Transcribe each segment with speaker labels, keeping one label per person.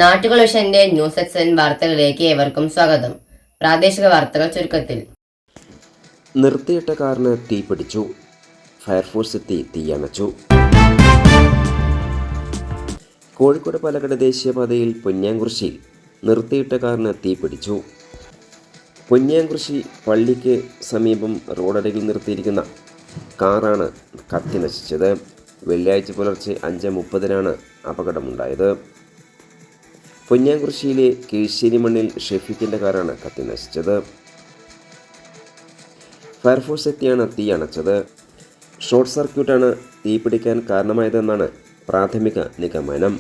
Speaker 1: നാട്ടുകളുഷന്റെ news section വാർത്തകളിലേക്ക് ഏവർക്കും സ്വാഗതം. പ്രാദേശിക വാർത്തകൾ ചുരുക്കത്തിൽ.
Speaker 2: നിർത്തിയിട്ട കാറിന് തീപിടിച്ചു. ഫയർഫോഴ്സ് എത്തി തീയണച്ചു. കോഴിക്കോട് പാലക്കാട് ദേശീയപാതയിൽ പൊന്നിയാംകുറിശ്ശിയിൽ നിർത്തിയിട്ട കാറിന് തീപിടിച്ചു. പൊന്നിയാംകുറിശ്ശി പള്ളിക്ക് സമീപം റോഡരികിൽ നിർത്തിയിരിക്കുന്ന കാറാണ് കത്തി നശിച്ചത്. വെള്ളിയാഴ്ച പുലർച്ചെ 5:30 അപകടമുണ്ടായത്. പൊന്നിയാംകുറിശ്ശിയിലെ കീഴ്ശ്ശേരി മണ്ണിൽ ഷെഫീഖിൻ്റെ കാറാണ് കത്തി നശിച്ചത്. ഫയർഫോഴ്സ് എത്തിയാണ് തീ അണച്ചത്. ഷോർട്ട് സർക്യൂട്ടാണ് തീപിടിക്കാൻ കാരണമായതെന്നാണ് പ്രാഥമിക നിഗമനം.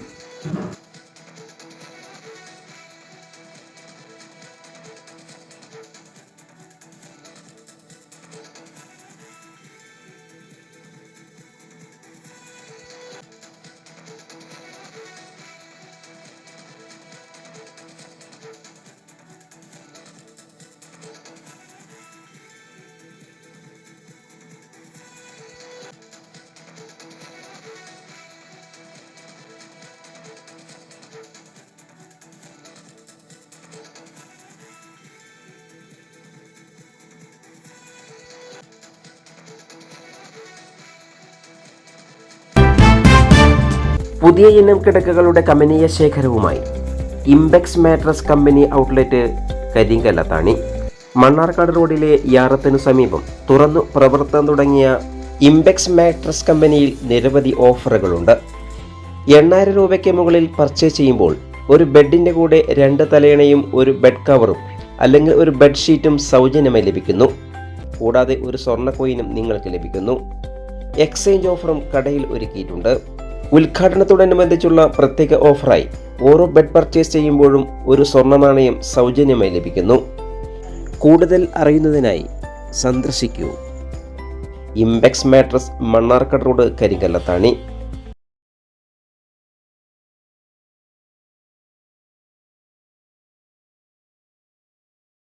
Speaker 2: പുതിയ ഇനം കിടക്കകളുടെ കമനീയ ശേഖരവുമായി Imbex mattress company outlet Karinkallathani. Mannarkkad റോഡിലെ യാറത്തിനു സമീപം തുറന്നു പ്രവർത്തനം തുടങ്ങിയ ഇംബെക്സ് മാട്രസ് കമ്പനിയിൽ നിരവധി ഓഫറുകളുണ്ട്. 8,000 രൂപയ്ക്ക് മുകളിൽ പർച്ചേസ് ചെയ്യുമ്പോൾ ഒരു ബെഡിൻ്റെ കൂടെ 2 തലയണയും ഒരു ബെഡ് കവറും അല്ലെങ്കിൽ ഒരു ബെഡ്ഷീറ്റും സൗജന്യമായി ലഭിക്കുന്നു. കൂടാതെ ഒരു സ്വർണ്ണ കോയിനും നിങ്ങൾക്ക് ലഭിക്കുന്നു. എക്സ്ചേഞ്ച് ഓഫറും കടയിൽ ഒരുക്കിയിട്ടുണ്ട്. ഉദ്ഘാടനത്തോടനുബന്ധിച്ചുള്ള പ്രത്യേക ഓഫറായി ഓരോ ബെഡ് പർച്ചേസ് ചെയ്യുമ്പോഴും ഒരു സ്വർണ്ണ നാണയം സൗജന്യമായി ലഭിക്കുന്നു. കൂടുതൽ അറിയുന്നതിനായി സന്ദർശിക്കൂ ഇംബെക്സ് മാട്രസ്, മണ്ണാർക്കാട് റോഡ്, കരിങ്കല്ലത്താണി.